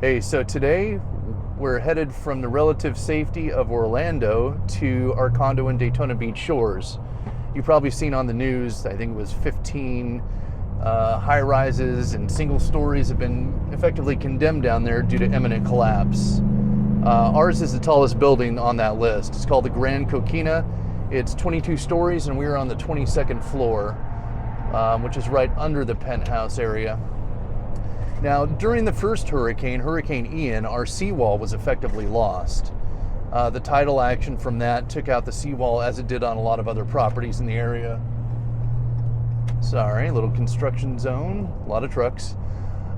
Hey, so today we're headed from the relative safety of Orlando to our condo in Daytona Beach shores. You've probably seen on the news, I think it was 15 high-rises and single stories have been effectively condemned down there due to imminent collapse. Ours is the tallest building on that list. It's called the Grand Coquina. It's 22 stories and we're on the 22nd floor, which is right under the penthouse area. Now, during the first hurricane, Hurricane Ian, our seawall was effectively lost. The tidal action from that took out the seawall as it did on a lot of other properties in the area. Sorry, a little construction zone, a lot of trucks.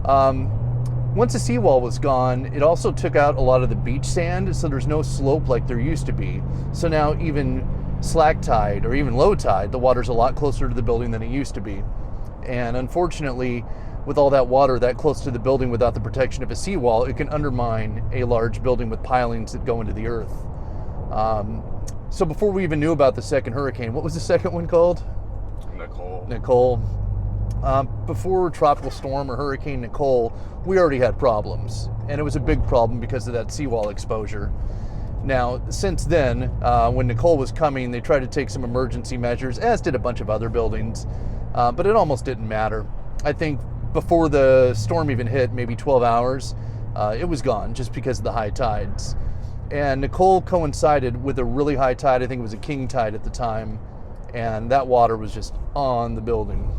Once the seawall was gone, it also took out a lot of the beach sand, so there's no slope like there used to be. So now even slack tide or even low tide, the water's a lot closer to the building than it used to be. And unfortunately, with all that water that close to the building without the protection of a seawall, it can undermine a large building with pilings that go into the earth. So before we even knew about the second hurricane, what was the second one called? Nicole. Before Tropical Storm or Hurricane Nicole, we already had problems. And it was a big problem because of that seawall exposure. Now, since then, when Nicole was coming, they tried to take some emergency measures, as did a bunch of other buildings. But it almost didn't matter. I think before the storm even hit, maybe 12 hours, it was gone just because of the high tides. And Nicole coincided with a really high tide. I think it was a king tide at the time. And that water was just on the building.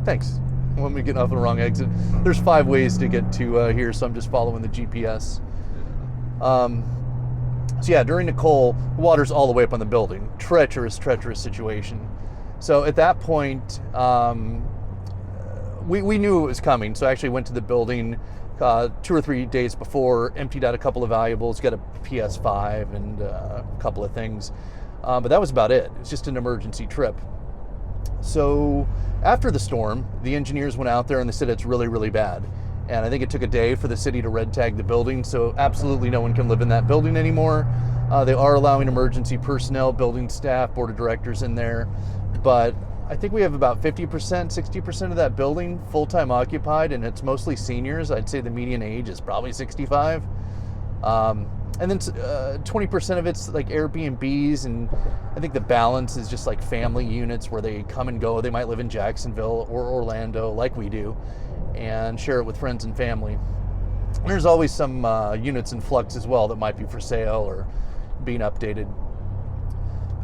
Thanks. When we get off the wrong exit. There's 5 ways to get to here, so I'm just following the GPS. So yeah, during Nicole, water's all the way up on the building. Treacherous situation. So at that point, we knew it was coming, so I actually went to the building 2 or 3 days before, emptied out a couple of valuables, got a PS5 and a couple of things. But that was about it. It was just an emergency trip. So after the storm, the engineers went out there and they said it's really, really bad. And I think it took a day for the city to red tag the building, so absolutely no one can live in that building anymore. They are allowing emergency personnel, building staff, board of directors in there. But I think we have about 50%, 60% of that building full-time occupied, and it's mostly seniors. I'd say the median age is probably 65. And then 20% of it's like Airbnbs, and I think the balance is just like family units where they come and go. They might live in Jacksonville or Orlando like we do and share it with friends and family. And there's always some units in flux as well that might be for sale or being updated.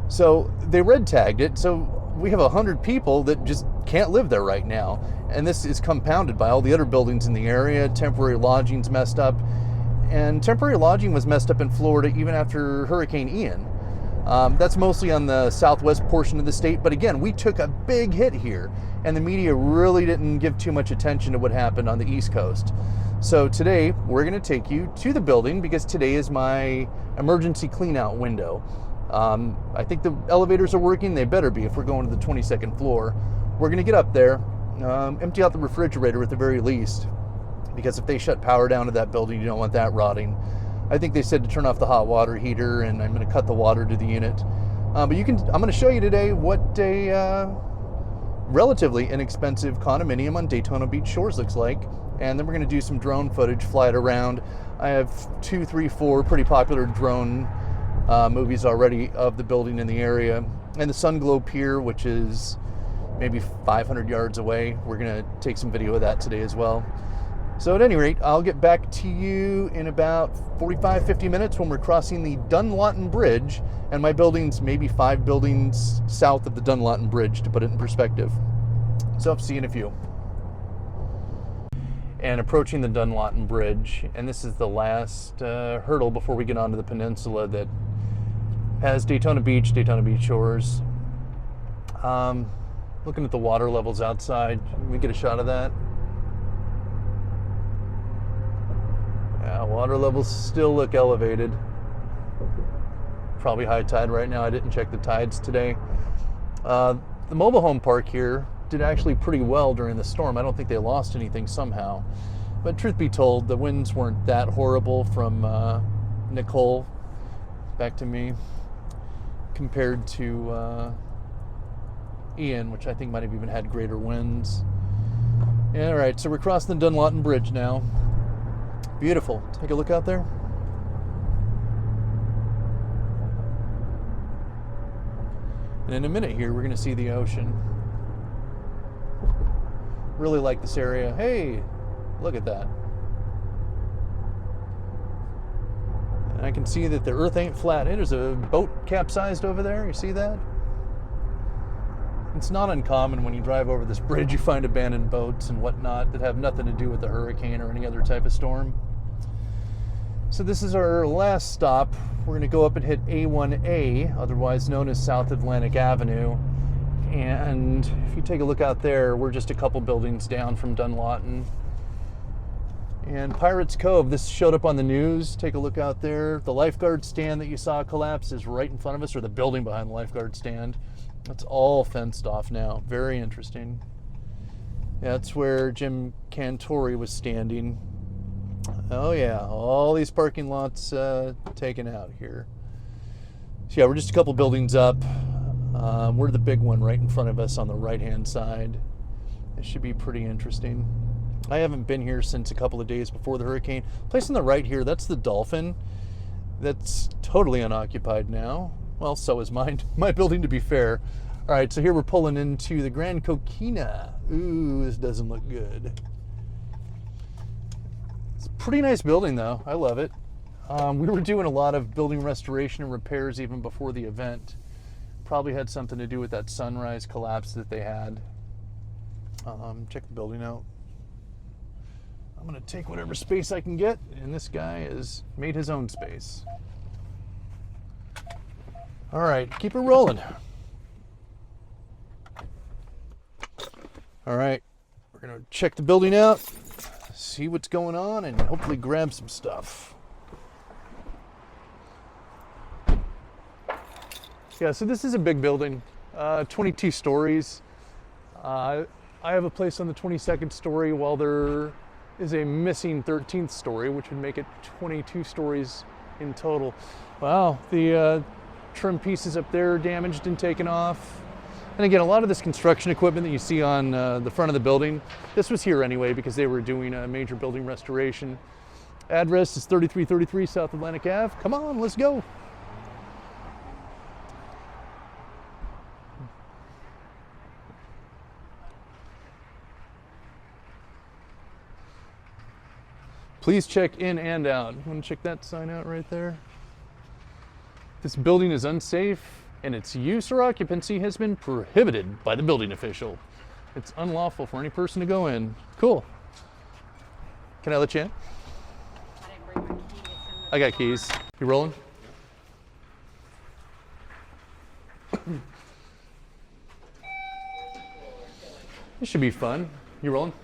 So they red tagged it, so we have 100 people that just can't live there right now. And this is compounded by all the other buildings in the area. Temporary lodging's messed up. And temporary lodging was messed up in Florida even after Hurricane Ian. That's mostly on the southwest portion of the state. But again, we took a big hit here. And the media really didn't give too much attention to what happened on the East Coast. So today, we're going to take you to the building because today is my emergency clean-out window. I think the elevators are working. They better be if we're going to the 22nd floor. We're going to get up there, empty out the refrigerator at the very least, because if they shut power down to that building, you don't want that rotting. I think they said to turn off the hot water heater, and I'm going to cut the water to the unit. But I'm going to show you today what a relatively inexpensive condominium on Daytona Beach shores looks like. And then we're going to do some drone footage, fly it around. I have 2, 3, 4 pretty popular drone movies already of the building in the area. And the Sunglow Pier, which is maybe 500 yards away. We're going to take some video of that today as well. So at any rate, I'll get back to you in about 45, 50 minutes when we're crossing the Dunlawton Bridge, and my building's maybe 5 buildings south of the Dunlawton Bridge, to put it in perspective. So I'll see you in a few. And approaching the Dunlawton Bridge, and this is the last hurdle before we get onto the peninsula that has Daytona Beach shores. Looking at the water levels outside, can we get a shot of that? Yeah, water levels still look elevated. Probably high tide right now. I didn't check the tides today. The mobile home park here did actually pretty well during the storm. I don't think they lost anything somehow. But truth be told, the winds weren't that horrible from Nicole back to me compared to Ian, which I think might have even had greater winds. All right, so we're crossing the Dunlawton Bridge now. Beautiful. Take a look out there. And in a minute here, we're going to see the ocean. Really like this area. Hey, look at that. And I can see that the earth ain't flat. Hey, there's a boat capsized over there. You see that? It's not uncommon when you drive over this bridge, you find abandoned boats and whatnot that have nothing to do with the hurricane or any other type of storm. So this is our last stop. We're going to go up and hit A1A, otherwise known as South Atlantic Avenue. And if you take a look out there, we're just a couple buildings down from Dunlawton. And Pirates Cove, this showed up on the news. Take a look out there. The lifeguard stand that you saw collapse is right in front of us, or the building behind the lifeguard stand. That's all fenced off now. Very interesting. That's where Jim Cantori was standing. Oh yeah, all these parking lots taken out here. So yeah, we're just a couple buildings up. We're the big one right in front of us on the right-hand side. It should be pretty interesting. I haven't been here since a couple of days before the hurricane. Place on the right here, that's the Dolphin. That's totally unoccupied now. Well, so is mine. My building, to be fair. All right, so here we're pulling into the Grand Coquina. Ooh, this doesn't look good. It's a pretty nice building, though. I love it. We were doing a lot of building restoration and repairs even before the event. Probably had something to do with that sunrise collapse that they had. Check the building out. I'm going to take whatever space I can get, and this guy has made his own space. All right, keep it rolling. All right, we're going to check the building out, see what's going on, and hopefully grab some stuff. Yeah, so this is a big building, 22 stories. I have a place on the 22nd story, while there is a missing 13th story, which would make it 22 stories in total. Wow, the trim pieces up there are damaged and taken off. And again, a lot of this construction equipment that you see on the front of the building, this was here anyway because they were doing a major building restoration. Address is 3333 South Atlantic Ave. Come on, let's go. Please check in and out. You want to check that sign out right there? This building is unsafe and its use or occupancy has been prohibited by the building official. It's unlawful for any person to go in. Cool. Can I let you in? I didn't bring my keys. I got keys. You rolling? This should be fun. You rolling?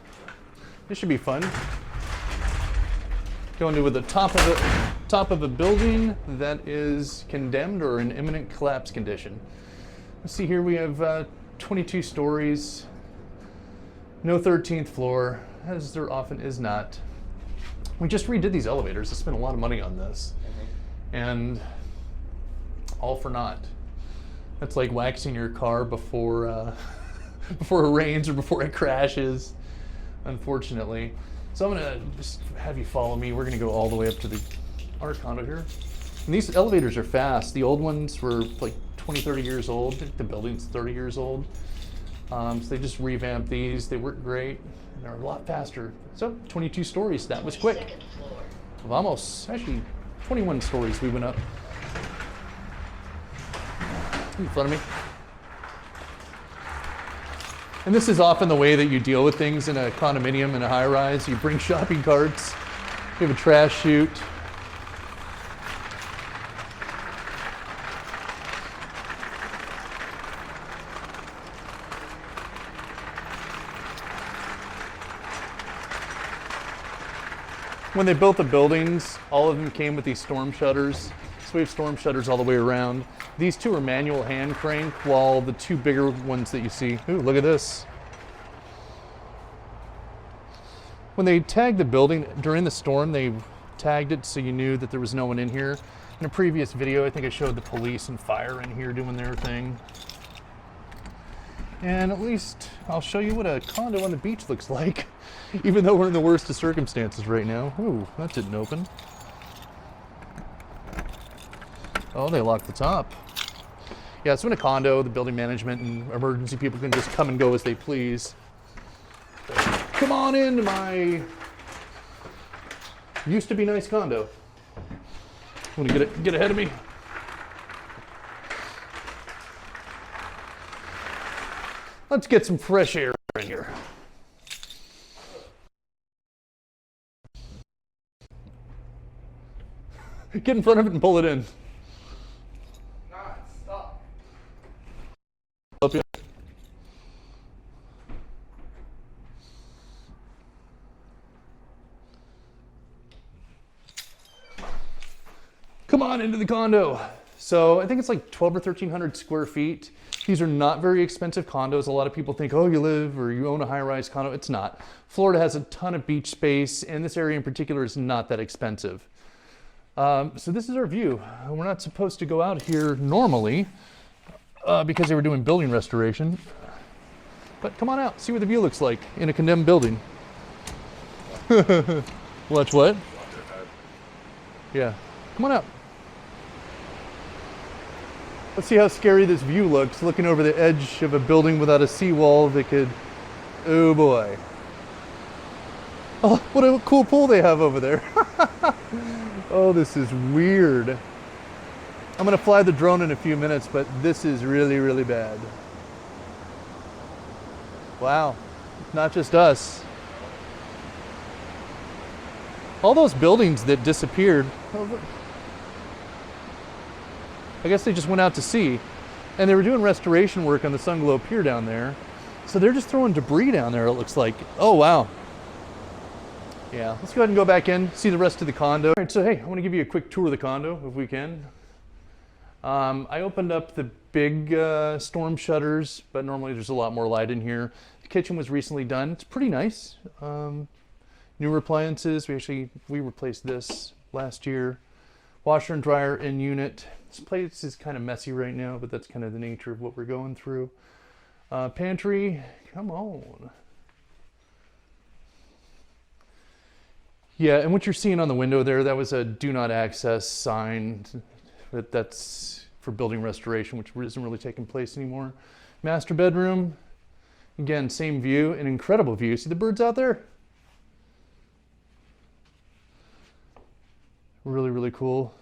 This should be fun. Going to the top of a building that is condemned or in imminent collapse condition. Let's see here, we have 22 stories, no 13th floor, as there often is not. We just redid these elevators. I spent a lot of money on this, and all for naught. That's like waxing your car before before it rains or before it crashes, unfortunately. So I'm gonna just have you follow me. We're gonna go all the way up to our condo here. And these elevators are fast. The old ones were like 20, 30 years old. I think the building's 30 years old. So they just revamped these. They work great. And they're a lot faster. So 22 stories, that was quick. Vamos, actually 21 stories we went up. In front of me. And this is often the way that you deal with things in a condominium and a high-rise. You bring shopping carts, you have a trash chute. When they built the buildings, all of them came with these storm shutters. So we have storm shutters all the way around. These two are manual hand crank, while the two bigger ones that you see, ooh, look at this. When they tagged the building during the storm, they tagged it so you knew that there was no one in here. In a previous video, I think I showed the police and fire in here doing their thing. And at least I'll show you what a condo on the beach looks like, even though we're in the worst of circumstances right now. Ooh, that didn't open. Oh, they locked the top. Yeah, so in a condo, the building management and emergency people can just come and go as they please. Come on into my used to be nice condo. Want to get ahead of me? Let's get some fresh air in here. Get in front of it and pull it in. Stop. Up here. Come on into the condo. So I think it's like 12 or 1,300 square feet. These are not very expensive condos. A lot of people think, oh, you live or you own a high-rise condo. It's not. Florida has a ton of beach space, and this area in particular is not that expensive. So this is our view. We're not supposed to go out here normally because they were doing building restoration. But come on out, see what the view looks like in a condemned building. Watch what? Yeah, come on out. Let's see how scary this view looks, looking over the edge of a building without a seawall that could, oh boy. Oh, what a cool pool they have over there. Oh, this is weird. I'm gonna fly the drone in a few minutes, but this is really, really bad. Wow, not just us. All those buildings that disappeared, I guess they just went out to sea, and they were doing restoration work on the Sunglow Pier down there. So they're just throwing debris down there, it looks like. Oh, wow. Yeah, let's go ahead and go back in, see the rest of the condo. All right, so hey, I want to give you a quick tour of the condo, if we can. I opened up the big storm shutters, but normally there's a lot more light in here. The kitchen was recently done. It's pretty nice. New appliances. We replaced this last year. Washer and dryer in unit. This place is kind of messy right now, but that's kind of the nature of what we're going through. Pantry, come on. Yeah, and what you're seeing on the window there, that was a do not access sign. That's for building restoration, which isn't really taking place anymore. Master bedroom, again, same view, an incredible view. See the birds out there? Really, really cool.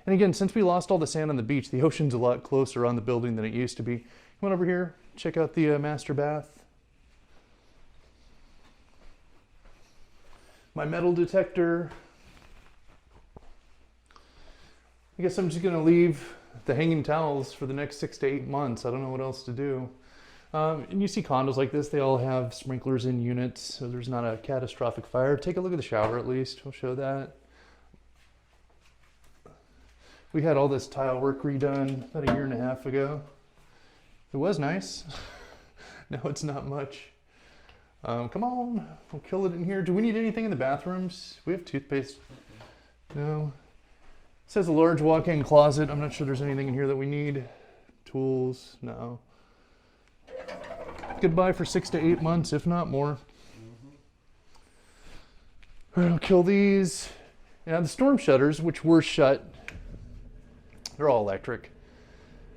And again, since we lost all the sand on the beach, the ocean's a lot closer on the building than it used to be. Come on over here, check out the master bath. My metal detector. I guess I'm just gonna leave the hanging towels for the next 6 to 8 months. I don't know what else to do. And you see condos like this, they all have sprinklers in units, so there's not a catastrophic fire. Take a look at the shower at least, we'll show that. We had all this tile work redone about 1.5 years ago. It was nice. No, it's not much. Come on, we'll kill it in here. Do we need anything in the bathrooms? We have toothpaste. No. It says a large walk-in closet. I'm not sure there's anything in here that we need. Tools, no. Goodbye for 6 to 8 months, if not more. All right, I'll kill these. Yeah, the storm shutters, which were shut, they're all electric.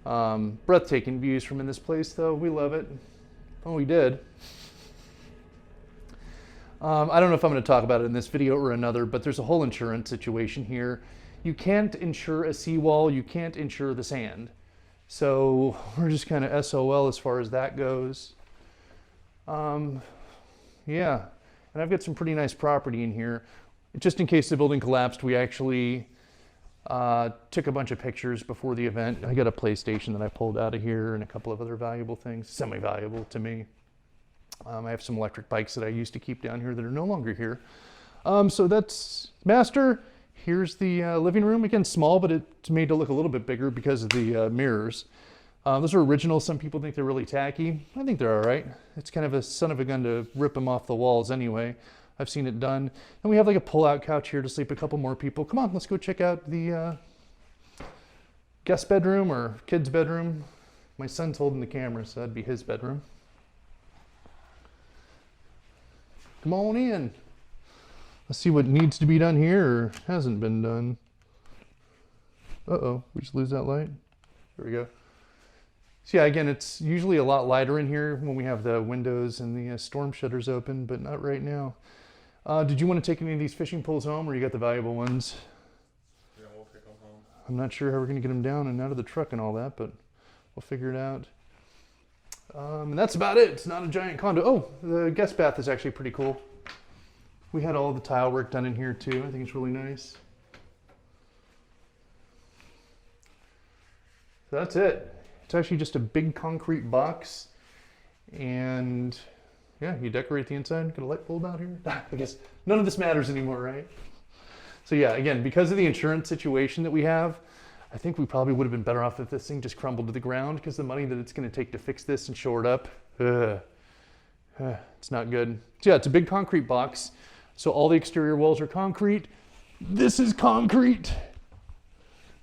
Breathtaking views from in this place, though. We love it. Oh, we did. I don't know if I'm going to talk about it in this video or another, but there's a whole insurance situation here. You can't insure a seawall. You can't insure the sand. So we're just kind of SOL as far as that goes. Yeah, and I've got some pretty nice property in here. Just in case the building collapsed, we actually took a bunch of pictures before the event. I got a PlayStation that I pulled out of here and a couple of other valuable things, semi-valuable to me. I have some electric bikes that I used to keep down here that are no longer here. So that's master. Here's the living room. Again, small, but it's made to look a little bit bigger because of the mirrors. Those are original. Some people think they're really tacky. I think they're all right. It's kind of a son of a gun to rip them off the walls anyway. I've seen it done. And we have like a pull-out couch here to sleep a couple more people. Come on, let's go check out the guest bedroom or kids' bedroom. My son's holding the camera, so that'd be his bedroom. Come on in. Let's see what needs to be done here or hasn't been done. Uh-oh, we just lose that light. There we go. So yeah, again, it's usually a lot lighter in here when we have the windows and the storm shutters open, but not right now. Did you want to take any of these fishing poles home, or you got the valuable ones? Yeah, we'll take them home. I'm not sure how we're going to get them down and out of the truck and all that, but we'll figure it out. And that's about it. It's not a giant condo. Oh, the guest bath is actually pretty cool. We had all the tile work done in here too. I think it's really nice. So that's it. It's actually just a big concrete box, and yeah, you decorate the inside. Got a light bulb out here. I guess none of this matters anymore, right? So yeah, again, because of the insurance situation that we have, I think we probably would have been better off if this thing just crumbled to the ground, because the money that it's going to take to fix this and shore it up, it's not good. So yeah, it's a big concrete box. So all the exterior walls are concrete. This is concrete.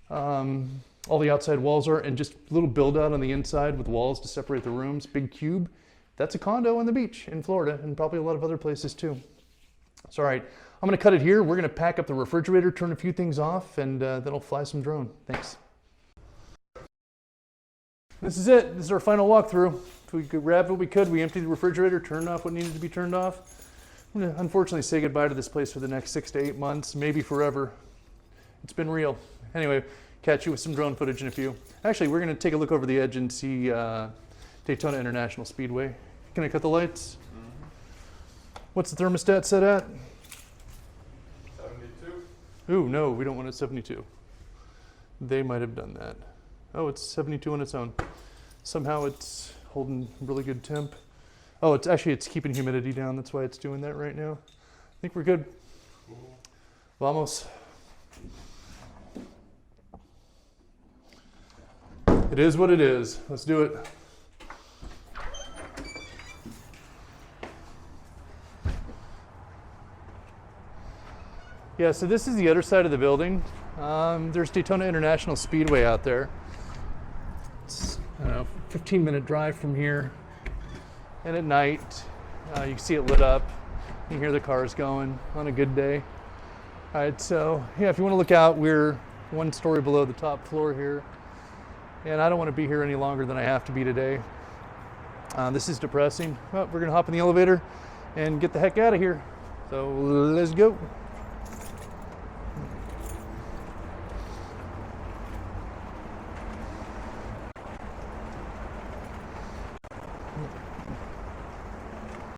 All the outside walls are, and just a little build out on the inside with walls to separate the rooms, big cube. That's a condo on the beach in Florida, and probably a lot of other places too. So all right, I'm gonna cut it here. We're gonna pack up the refrigerator, turn a few things off, and then I'll fly some drone. Thanks. This is it. This is our final walkthrough. If we grabbed what we could, we emptied the refrigerator, turned off what needed to be turned off. I'm gonna unfortunately say goodbye to this place for the next 6 to 8 months, maybe forever. It's been real. Anyway, catch you with some drone footage in a few. Actually, we're gonna take a look over the edge and see Daytona International Speedway. Can I cut the lights? Mm-hmm. What's the thermostat set at? 72. Ooh, no, we don't want it 72. They might have done that. Oh, it's 72 on its own. Somehow it's holding really good temp. Oh, it's keeping humidity down. That's why it's doing that right now. I think we're good. Cool. Vamos. It is what it is. Let's do it. Yeah, so this is the other side of the building. There's Daytona International Speedway out there. It's, I don't know, 15-minute drive from here. And at night, you can see it lit up. You can hear the cars going on a good day. All right, so yeah, if you want to look out, we're 1 story below the top floor here. And I don't want to be here any longer than I have to be today. This is depressing. Well, we're going to hop in the elevator and get the heck out of here. So let's go.